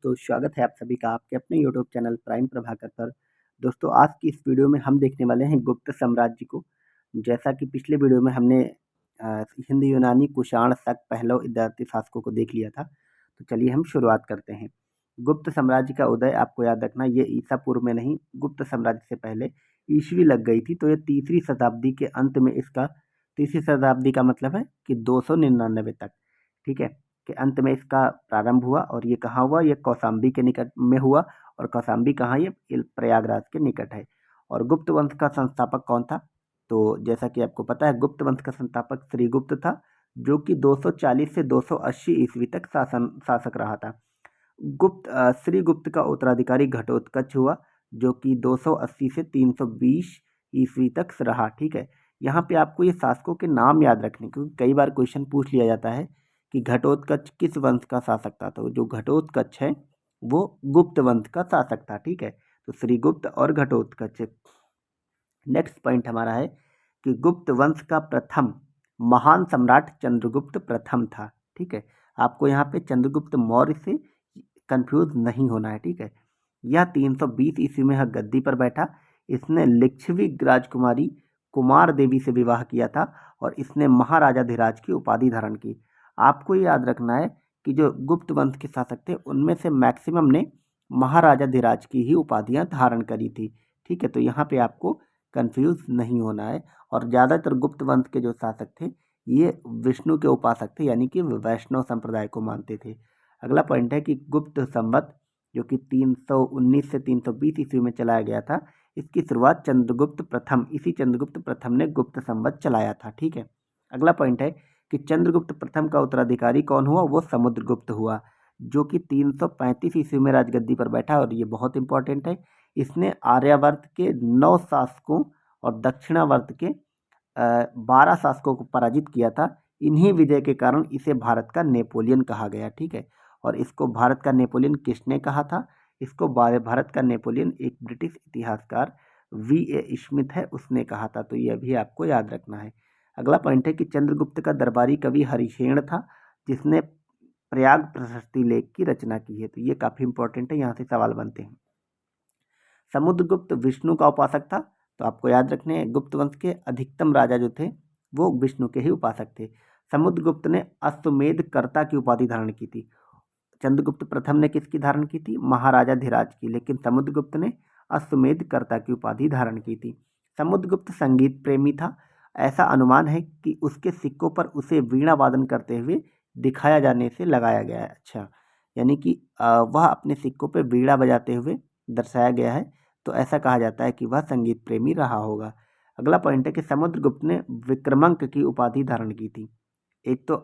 दोस्तों, स्वागत है आप सभी का आपके अपने यूट्यूब चैनल प्राइम प्रभाकर पर। दोस्तों, आज की इस वीडियो में हम देखने वाले हैं गुप्त साम्राज्य को। जैसा कि पिछले वीडियो में हमने हिंद यूनानी कुषाण शक पहलव इत्यादि शासकों को देख लिया था, तो चलिए हम शुरुआत करते हैं। गुप्त साम्राज्य का उदय आपको याद रखना, ये ईसा पूर्व में नहीं, गुप्त साम्राज्य से पहले ईस्वी लग गई थी, तो ये तीसरी शताब्दी के अंत में इसका, तीसरी शताब्दी का मतलब है कि 299 तक, ठीक है, के अंत में इसका प्रारंभ हुआ। और ये कहाँ हुआ? ये कौशाम्बी के निकट में हुआ। और कौशाम्बी कहाँ? ये प्रयागराज के निकट है। और गुप्त वंश का संस्थापक कौन था? तो जैसा कि आपको पता है, गुप्त वंश का संस्थापक श्रीगुप्त था, जो कि 240 से 280 ईस्वी तक शासक रहा था। श्रीगुप्त का उत्तराधिकारी घटोत्कच हुआ, जो कि 280 से 320 ईस्वी तक रहा। ठीक है, यहाँ पे आपको ये शासकों के नाम याद रखने, क्योंकि कई बार क्वेश्चन पूछ लिया जाता है कि घटोत्कच किस वंश का शासक था। तो जो घटोत्कच है वो गुप्त वंश का शासक था। ठीक है, तो श्रीगुप्त और घटोत्कच। नेक्स्ट पॉइंट हमारा है कि गुप्त वंश का प्रथम महान सम्राट चंद्रगुप्त प्रथम था। ठीक है, आपको यहाँ पे चंद्रगुप्त मौर्य से कंफ्यूज नहीं होना है। ठीक है, यह 320 ईस्वी में गद्दी पर बैठा। इसने लिच्छवी राजकुमारी कुमार देवी से विवाह किया था और इसने महाराजाधिराज की उपाधि धारण की। आपको ये याद रखना है कि जो गुप्त वंश के शासक थे उनमें से मैक्सिमम ने महाराजाधिराज की ही उपाधियां धारण करी थी। ठीक है, तो यहाँ पे आपको कंफ्यूज नहीं होना है। और ज़्यादातर गुप्त वंश के जो शासक थे ये विष्णु के उपासक थे, यानी कि वैष्णव संप्रदाय को मानते थे। अगला पॉइंट है कि गुप्त संवत, जो कि 319 से 320 ईस्वी में चलाया गया था, इसकी शुरुआत चंद्रगुप्त प्रथम, इसी चंद्रगुप्त प्रथम ने गुप्त संवत चलाया था। ठीक है, अगला पॉइंट है कि चंद्रगुप्त प्रथम का उत्तराधिकारी कौन हुआ? वो समुद्रगुप्त हुआ, जो कि 335 ईस्वी में राजगद्दी पर बैठा। और ये बहुत इंपॉर्टेंट है, इसने आर्यावर्त के 9 शासकों और दक्षिणावर्त के 12 शासकों को पराजित किया था। इन्हीं विजय के कारण इसे भारत का नेपोलियन कहा गया। ठीक है, और इसको भारत का नेपोलियन किसने कहा था? इसको भारत का नेपोलियन एक ब्रिटिश इतिहासकार V.A. स्मिथ है, उसने कहा था। तो यह भी आपको याद रखना है। अगला पॉइंट है कि चंद्रगुप्त का दरबारी कवि हरिशेन था, जिसने प्रयाग प्रशस्ति लेख की रचना की है। तो ये काफी इंपॉर्टेंट है, यहाँ से सवाल बनते हैं। समुद्रगुप्त विष्णु का उपासक था, तो आपको याद रखने हैं गुप्त वंश के अधिकतम राजा जो थे वो विष्णु के ही उपासक थे। समुद्रगुप्त ने अश्वमेध कर्ता की उपाधि धारण की थी। चंद्रगुप्त प्रथम ने किसकी धारण की थी? महाराजाधिराज की, लेकिन समुद्रगुप्त ने अश्वमेध कर्ता की उपाधि धारण की थी। समुद्रगुप्त संगीत प्रेमी था। ऐसा अनुमान है कि उसके सिक्कों पर उसे वीणा वादन करते हुए दिखाया जाने से लगाया गया है। अच्छा, यानी कि वह अपने सिक्कों पर वीणा बजाते हुए दर्शाया गया है, तो ऐसा कहा जाता है कि वह संगीत प्रेमी रहा होगा। अगला पॉइंट है कि समुद्रगुप्त ने विक्रमांक की उपाधि धारण की थी। एक तो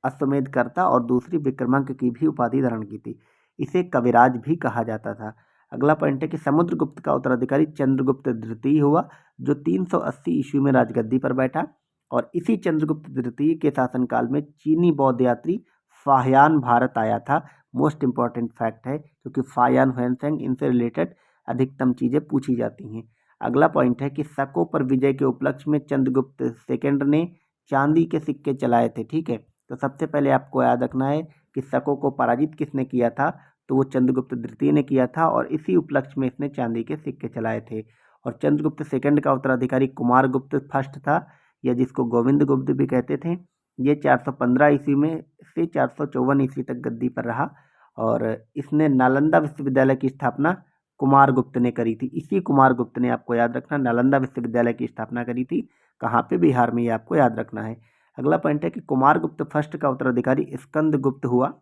अश्वमेध कर्ता और दूसरी विक्रमांक की भी उपाधि धारण की थी। इसे कविराज भी कहा जाता था। अगला पॉइंट है कि समुद्रगुप्त का उत्तराधिकारी चंद्रगुप्त द्वितीय हुआ, जो 380 ईस्वी में राजगद्दी पर बैठा। और इसी चंद्रगुप्त द्वितीय के शासनकाल में चीनी बौद्ध यात्री फाहियान भारत आया था। मोस्ट इंपॉर्टेंट फैक्ट है, क्योंकि फाहियान हुएनसेंग इनसे रिलेटेड अधिकतम चीज़ें पूछी जाती हैं। अगला पॉइंट है कि शकों पर विजय के उपलक्ष्य में चंद्रगुप्त सेकंड ने चांदी के सिक्के चलाए थे। ठीक है, तो सबसे पहले आपको याद रखना है कि शकों को पराजित किसने किया था? तो वो चंद्रगुप्त द्वितीय ने किया था, और इसी उपलक्ष्य में इसने चांदी के सिक्के चलाए थे। और चंद्रगुप्त सेकंड का उत्तराधिकारी कुमारगुप्त फर्स्ट था, या जिसको गोविंद गुप्त भी कहते थे। ये 415 ईस्वी में से 454 ईस्वी तक गद्दी पर रहा, और इसने नालंदा विश्वविद्यालय की स्थापना कुमारगुप्त ने करी थी। इसी कुमारगुप्त ने, आपको याद रखना, नालंदा विश्वविद्यालय की स्थापना करी थी। कहाँ पे? बिहार में, ये आपको याद रखना है। अगला पॉइंट है कि कुमारगुप्त फर्स्ट का उत्तराधिकारी स्कंदगुप्त हुआ,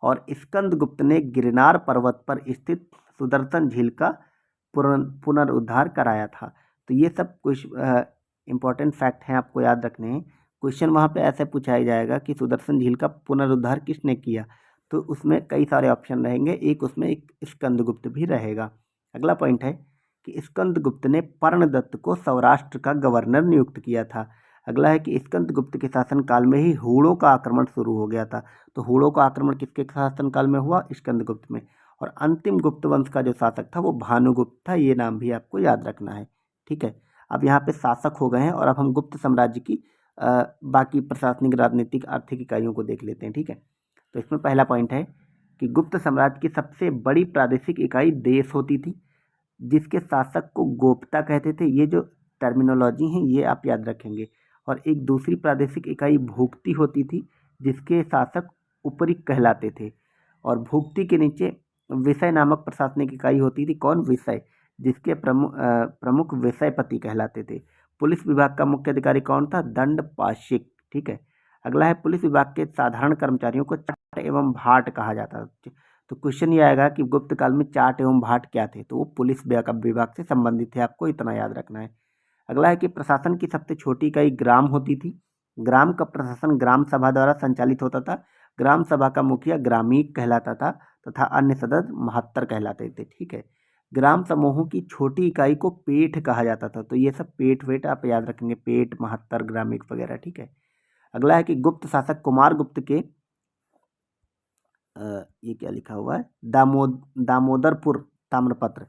और स्कंदगुप्त ने गिरनार पर्वत पर स्थित सुदर्शन झील का पुनरुद्धार कराया था। तो ये सब कुछ इंपॉर्टेंट फैक्ट हैं, आपको याद रखने हैं। क्वेश्चन वहाँ पे ऐसे पूछा जाएगा कि सुदर्शन झील का पुनरुद्धार किसने किया, तो उसमें कई सारे ऑप्शन रहेंगे, एक उसमें एक स्कंदगुप्त भी रहेगा। अगला पॉइंट है कि स्कंदगुप्त ने पर्णदत्त को सौराष्ट्र का गवर्नर नियुक्त किया था। अगला है कि स्कंदगुप्त के शासनकाल में ही हूणों का आक्रमण शुरू हो गया था। तो हूणों का आक्रमण किसके शासनकाल में हुआ? स्कंदगुप्त में। और अंतिम गुप्त वंश का जो शासक था वो भानुगुप्त था। ये नाम भी आपको याद रखना है। ठीक है, अब यहाँ पे शासक हो गए हैं, और अब हम गुप्त साम्राज्य की बाकी प्रशासनिक, राजनीतिक, आर्थिक इकाइयों को देख लेते हैं। ठीक है, तो इसमें पहला पॉइंट है कि गुप्त साम्राज्य की सबसे बड़ी प्रादेशिक इकाई देश होती थी, जिसके शासक को गोप्ता कहते थे। ये जो टर्मिनोलॉजी है ये आप याद रखेंगे। और एक दूसरी प्रादेशिक इकाई भुक्ति होती थी, जिसके शासक उपरिक कहलाते थे। और भुक्ति के नीचे विषय नामक प्रशासनिक इकाई होती थी। कौन? विषय, जिसके प्रमुख विषयपति कहलाते थे। पुलिस विभाग का मुख्य अधिकारी कौन था? दंडपाशिक। ठीक है। अगला है, पुलिस विभाग के साधारण कर्मचारियों को चाट एवं भाट कहा जाता था। तो क्वेश्चन ये आएगा कि गुप्त काल में चाट एवं भाट क्या थे? तो वो पुलिस विभाग से संबंधित थे, आपको इतना याद रखना है। अगला है कि प्रशासन की सबसे छोटी इकाई ग्राम होती थी। ग्राम का प्रशासन ग्राम सभा द्वारा संचालित होता था। ग्राम सभा का मुखिया ग्रामीक कहलाता था तथा अन्य सदस्य महत्तर कहलाते थे। ठीक है। ग्राम समूहों की छोटी इकाई को पेठ कहा जाता था। तो ये सब पेठ वेठ आप याद रखेंगे, पेठ, महत्तर, ग्रामीक वगैरह। ठीक है। अगला है कि गुप्त शासक कुमार गुप्त के ये क्या लिखा हुआ है, दामोदरपुर ताम्रपत्र।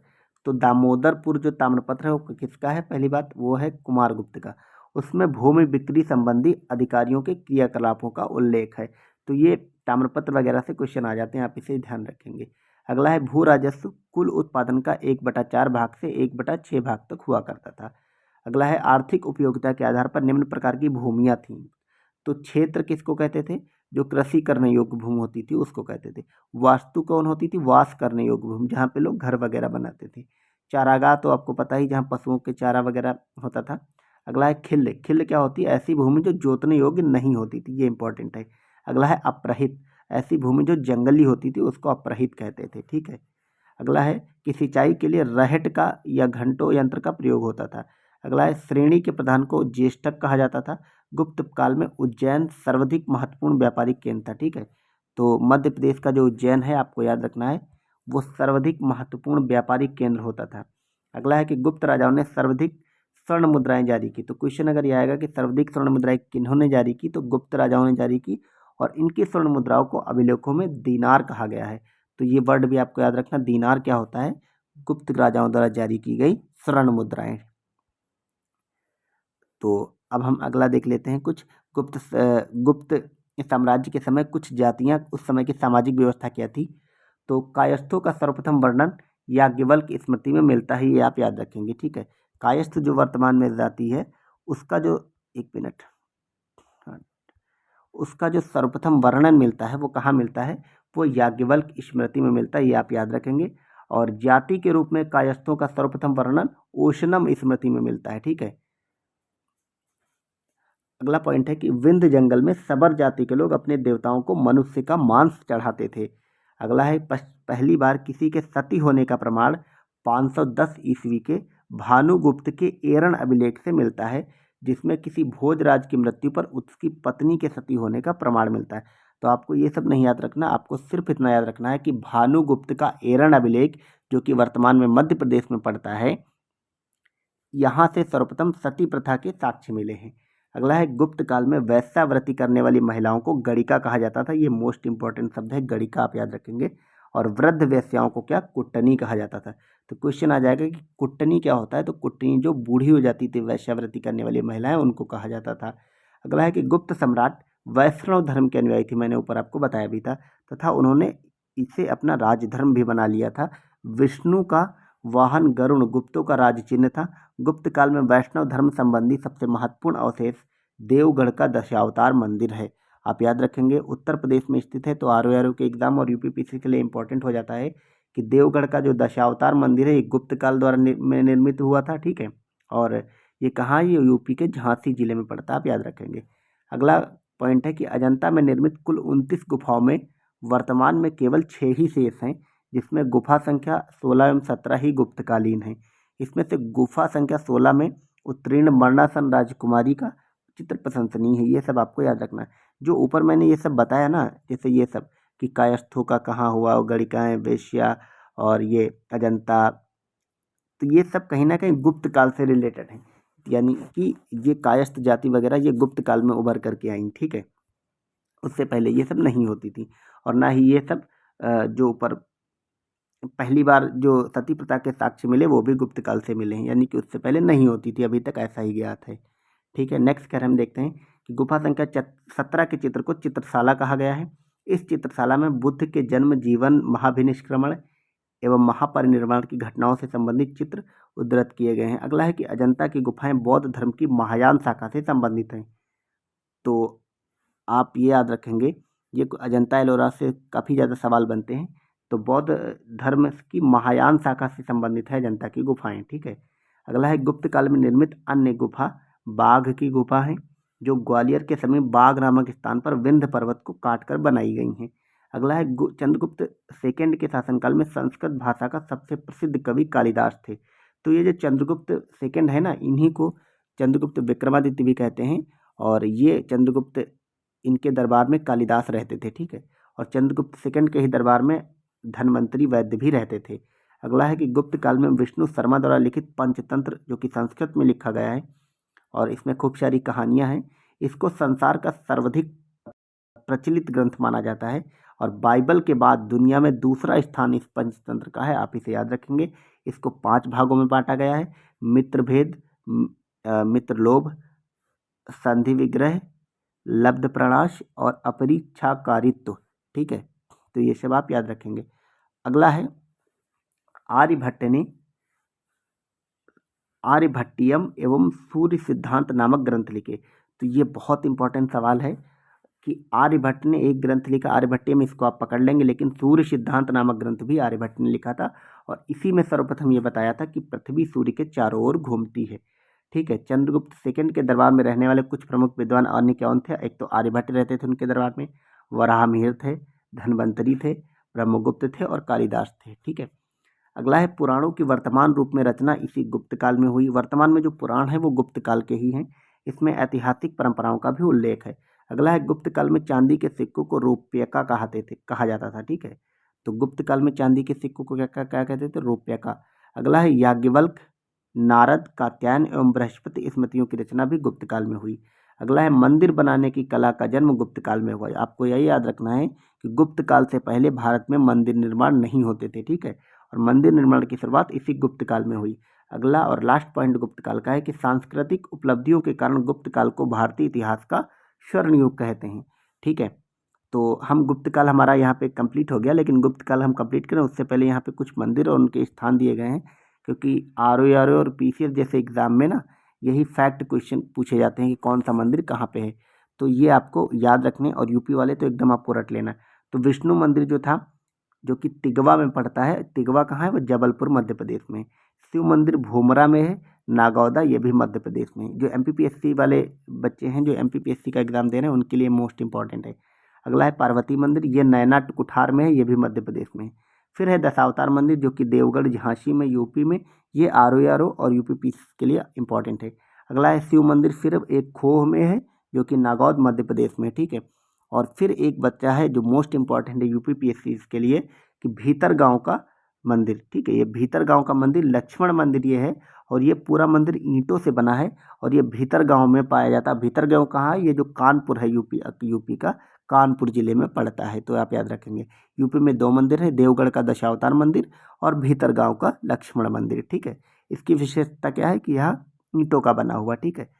तो दामोदरपुर जो ताम्रपत्र है वो किसका है? पहली बात वो है कुमार गुप्त का। उसमें भूमि बिक्री संबंधी अधिकारियों के क्रियाकलापों का उल्लेख है। तो ये ताम्रपत्र वगैरह से क्वेश्चन आ जाते हैं, आप इसे ध्यान रखेंगे। अगला है, भू राजस्व कुल उत्पादन का 1/4 भाग से 1/6 भाग तक हुआ करता था। अगला है, आर्थिक उपयोगिता के आधार पर निम्न प्रकार की भूमियाँ थीं। तो क्षेत्र किसको कहते थे? जो कृषि करने योग्य भूमि होती थी उसको कहते थे। वास्तु कौन होती थी? वास करने योग्य भूमि, जहाँ पे लोग घर वगैरह बनाते थे। चारागाह तो आपको पता ही, जहाँ पशुओं के चारा वगैरह होता था। अगला है खिल्ल। खिल्ल क्या होती है? ऐसी भूमि जो जोतने योग्य नहीं होती थी, ये इंपॉर्टेंट है। अगला है अप्रहित। ऐसी भूमि जो जंगली होती थी उसको अप्रहित कहते थे। ठीक है। अगला है कि सिंचाई के लिए रहट का या घंटों यंत्र का प्रयोग होता था। अगला है, श्रेणी के प्रधान को ज्येष्ठक कहा जाता था। गुप्त काल में उज्जैन सर्वाधिक महत्वपूर्ण व्यापारिक केंद्र था। ठीक है। तो मध्य प्रदेश का जो उज्जैन है आपको याद रखना है, वो सर्वाधिक महत्वपूर्ण व्यापारिक केंद्र होता था। अगला है कि गुप्त राजाओं ने सर्वाधिक स्वर्ण मुद्राएं जारी की। तो क्वेश्चन अगर ये आएगा कि सर्वाधिक स्वर्ण मुद्राएं किन्होंने जारी की, तो गुप्त राजाओं ने जारी की। और इनकी स्वर्ण मुद्राओं को अभिलेखों में दीनार कहा गया है। तो ये वर्ड भी आपको याद रखना, दीनार क्या होता है? गुप्त राजाओं द्वारा जारी की गई स्वर्ण मुद्राएं। तो अब हम अगला देख लेते हैं कुछ। गुप्त साम्राज्य के समय कुछ जातियां, उस समय की सामाजिक व्यवस्था क्या थी? तो कायस्थों का सर्वप्रथम वर्णन याज्ञवल्क की स्मृति में मिलता है, ये आप याद रखेंगे। ठीक है। कायस्थ जो वर्तमान में जाति है उसका जो, एक मिनट, हाँ, उसका जो सर्वप्रथम वर्णन मिलता है वो कहाँ मिलता है? वो याज्ञवल्क की स्मृति में मिलता है, ये आप याद रखेंगे। और जाति के रूप में कायस्थों का सर्वप्रथम वर्णन ओशनम स्मृति में मिलता है। ठीक है। अगला पॉइंट है कि विंध्य जंगल में सबर जाति के लोग अपने देवताओं को मनुष्य का मांस चढ़ाते थे। अगला है, पहली बार किसी के सती होने का प्रमाण 510 ईस्वी के भानुगुप्त के एरण अभिलेख से मिलता है, जिसमें किसी भोजराज की मृत्यु पर उसकी पत्नी के सती होने का प्रमाण मिलता है। तो आपको ये सब नहीं याद रखना, आपको सिर्फ इतना याद रखना है कि भानुगुप्त का एरण अभिलेख, जो कि वर्तमान में मध्य प्रदेश में पड़ता है, यहाँ से सर्वप्रथम सती प्रथा के साक्ष्य मिले हैं। अगला है, गुप्त काल में वैश्यावृत्ति करने वाली महिलाओं को गणिका कहा जाता था। ये मोस्ट इंपॉर्टेंट शब्द है, गणिका आप याद रखेंगे। और वृद्ध वेश्याओं को क्या? कुट्टनी कहा जाता था। तो क्वेश्चन आ जाएगा कि कुट्टनी क्या होता है? तो कुट्टनी जो बूढ़ी हो जाती थी, वैश्यावृत्ति करने वाली महिलाएं, उनको कहा जाता था। अगला है कि गुप्त सम्राट वैष्णव धर्म के अनुयायी थी, मैंने ऊपर आपको बताया भी था, तथा उन्होंने इसे अपना राजधर्म भी बना लिया था। विष्णु का वाहन गरुण गुप्तों का राज चिन्ह था। गुप्त काल में वैष्णव धर्म संबंधी सबसे महत्वपूर्ण अवशेष देवगढ़ का दशावतार मंदिर है, आप याद रखेंगे। उत्तर प्रदेश में स्थित है, तो आरओ के एग्जाम और यूपीपीसी के लिए इंपॉर्टेंट हो जाता है कि देवगढ़ का जो दशावतार मंदिर है ये गुप्त काल द्वारा में निर्मित हुआ था। ठीक है। और ये कहाँ? ये यूपी के झांसी जिले में पड़ता है, आप याद रखेंगे। अगला पॉइंट है कि अजंता में निर्मित कुल 29 गुफाओं में वर्तमान में केवल 6 ही शेष हैं, जिसमें गुफा संख्या 16 एवं 17 ही गुप्तकालीन है। इसमें से गुफा संख्या 16 में उत्तीर्ण मरणासन राजकुमारी का चित्र प्रशंसनीय है, ये सब आपको याद रखना है। जो ऊपर मैंने ये सब बताया ना, जैसे ये सब कि कायस्थों का कहाँ हुआ, गणिकाएँ, वेश्या और ये अजंता, तो ये सब कहीं ना कहीं गुप्त काल से रिलेटेड हैं। यानी कि ये कायस्थ जाति वगैरह ये गुप्त काल में उभर करके आई। ठीक है। उससे पहले ये सब नहीं होती थी। और ना ही ये सब जो ऊपर पहली बार जो सती प्रथा के साक्ष्य मिले वो भी गुप्त काल से मिले हैं, यानी कि उससे पहले नहीं होती थी, अभी तक ऐसा ही ज्ञात है। ठीक है। नेक्स्ट कर हम देखते हैं कि गुफा संख्या 17 के चित्र को चित्रशाला कहा गया है। इस चित्रशाला में बुद्ध के जन्म, जीवन, महाभिनिष्क्रमण एवं महापरिनिर्वाण की घटनाओं से संबंधित चित्र उद्धृत किए गए हैं। अगला है कि अजंता की गुफाएं बौद्ध धर्म की महायान शाखा से संबंधित हैं। तो आप ये याद रखेंगे, ये अजंता एलोरा से काफ़ी ज़्यादा सवाल बनते हैं। तो बौद्ध धर्म की महायान शाखा से संबंधित है अजंता की गुफाएं, ठीक है। अगला है गुप्त काल में निर्मित अन्य गुफा बाघ की गुफा है, जो ग्वालियर के समीप बाघ नामक स्थान पर विंध्य पर्वत को काटकर बनाई गई हैं। अगला है चंद्रगुप्त सेकंड के शासनकाल में संस्कृत भाषा का सबसे प्रसिद्ध कवि कालिदास थे। तो ये जो चंद्रगुप्त सेकंड है ना, इन्हीं को चंद्रगुप्त विक्रमादित्य भी कहते हैं। और ये चंद्रगुप्त, इनके दरबार में कालिदास रहते थे, ठीक है। और चंद्रगुप्त सेकंड के ही दरबार में धन्वंतरी वैद्य भी रहते थे। अगला है कि गुप्त काल में विष्णु शर्मा द्वारा लिखित पंचतंत्र, जो कि संस्कृत में लिखा गया है और इसमें खूब सारी कहानियां हैं, इसको संसार का सर्वाधिक प्रचलित ग्रंथ माना जाता है। और बाइबल के बाद दुनिया में दूसरा स्थान इस पंचतंत्र का है, आप इसे याद रखेंगे। इसको 5 भागों में बांटा गया है: मित्रभेद, मित्रलोभ, संधि विग्रह, लब्ध प्रणाश और अपरिच्छाकारित्व, ठीक है। तो ये सब आप याद रखेंगे। अगला है आर्यभट्ट ने आर्यभट्टियम एवं सूर्य सिद्धांत नामक ग्रंथ लिखे। तो ये बहुत इंपॉर्टेंट सवाल है कि आर्यभट्ट ने एक ग्रंथ लिखा, आर्यभट्टियम इसको आप पकड़ लेंगे, लेकिन सूर्य सिद्धांत नामक ग्रंथ भी आर्यभट्ट ने लिखा था। और इसी में सर्वप्रथम ये बताया था कि पृथ्वी सूर्य के चारों ओर घूमती है, ठीक है। चंद्रगुप्त सेकंड के दरबार में रहने वाले कुछ प्रमुख विद्वान अन्य कौन थे? एक तो आर्यभट्ट रहते थे उनके दरबार में, वराहमिहिर थे, धन्वंतरी थे, ब्रह्मगुप्त थे और कालिदास थे, ठीक है। अगला है पुराणों की वर्तमान रूप में रचना इसी गुप्त काल में हुई। वर्तमान में जो पुराण है वो गुप्त काल के ही हैं। इसमें ऐतिहासिक परंपराओं का भी उल्लेख है। अगला है गुप्त काल में चांदी के सिक्कों को रूप्यका कहा जाता था, ठीक है। तो गुप्त काल में चांदी के सिक्कों को क्या कहते थे? रूप्यका। अगला है याज्ञवल्क्य, नारद, कात्यायन एवं बृहस्पति स्मृतियों की रचना भी गुप्त काल में हुई। अगला है मंदिर बनाने की कला का जन्म गुप्त काल में हुआ। आपको यही याद रखना है कि गुप्त काल से पहले भारत में मंदिर निर्माण नहीं होते थे, ठीक है। और मंदिर निर्माण की शुरुआत इसी गुप्त काल में हुई। अगला और लास्ट पॉइंट गुप्त काल का है कि सांस्कृतिक उपलब्धियों के कारण गुप्त काल को भारतीय इतिहास का स्वर्ण युग कहते हैं, ठीक है। तो हम गुप्त काल हमारा यहाँ पे कंप्लीट हो गया, लेकिन गुप्त काल हम कंप्लीट करें उससे पहले यहाँ पे कुछ मंदिर और उनके स्थान दिए गए हैं, क्योंकि आरओ और पीसीएस जैसे एग्जाम में ना यही फैक्ट क्वेश्चन पूछे जाते हैं कि कौन सा मंदिर कहाँ पे है। तो ये आपको याद रखने, और यूपी वाले तो एकदम आपको रट लेना। तो विष्णु मंदिर जो था, जो कि तिगवा में पड़ता है, तिगवा कहाँ है? वो जबलपुर मध्य प्रदेश में। शिव मंदिर भूमरा में है, नागौदा, ये भी मध्य प्रदेश में। जो एमपीपीएससी वाले बच्चे हैं, जो एमपीपीएससी का एग्जाम दे रहे हैं, उनके लिए मोस्ट इंपॉर्टेंट है। अगला है पार्वती मंदिर, ये नैना कुठार में है, ये भी मध्य प्रदेश में है। फिर है दशावतार मंदिर, जो कि देवगढ़ झांसी में, यूपी में, ये आरओ और यूपी के लिए इंपॉर्टेंट है। अगला है शिव मंदिर, सिर्फ एक खोह में है, जो कि नागौद मध्य प्रदेश में, ठीक है। और फिर एक बच्चा है जो मोस्ट इंपॉर्टेंट है यूपीपीएससी के लिए, कि भीतर गांव का मंदिर, ठीक है। ये भीतर गांव का मंदिर लक्ष्मण मंदिर ये है, और ये पूरा मंदिर ईंटों से बना है, और ये भीतर गांव में पाया जाता है। भीतर गांव कहाँ है? ये जो कानपुर है, यूपी का कानपुर जिले में पड़ता है। तो आप याद रखेंगे, यूपी में 2 मंदिर है, देवगढ़ का दशावतार मंदिर और भीतर गांव का लक्ष्मण मंदिर, ठीक है। इसकी विशेषता क्या है कि यह ईंटों का बना हुआ, ठीक है।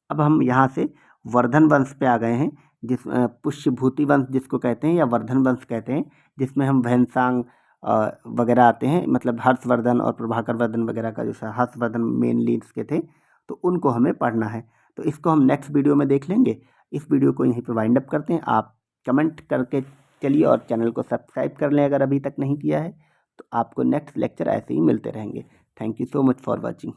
अब हम यहाँ से वर्धन वंश पे आ गए हैं, जिस पुष्यभूति वंश जिसको कहते हैं, या वर्धन वंश कहते हैं, जिसमें हम भैंसांग वगैरह आते हैं, मतलब हर्षवर्धन और प्रभाकर वर्धन वगैरह का, जो हर्षवर्धन मेन लीड्स के थे, तो उनको हमें पढ़ना है। तो इसको हम नेक्स्ट वीडियो में देख लेंगे। इस वीडियो को यहीं पे वाइंड अप करते हैं। आप कमेंट करके चलिए और चैनल को सब्सक्राइब कर लें अगर अभी तक नहीं किया है। तो आपको नेक्स्ट लेक्चर ऐसे ही मिलते रहेंगे। Thank you so much for watching.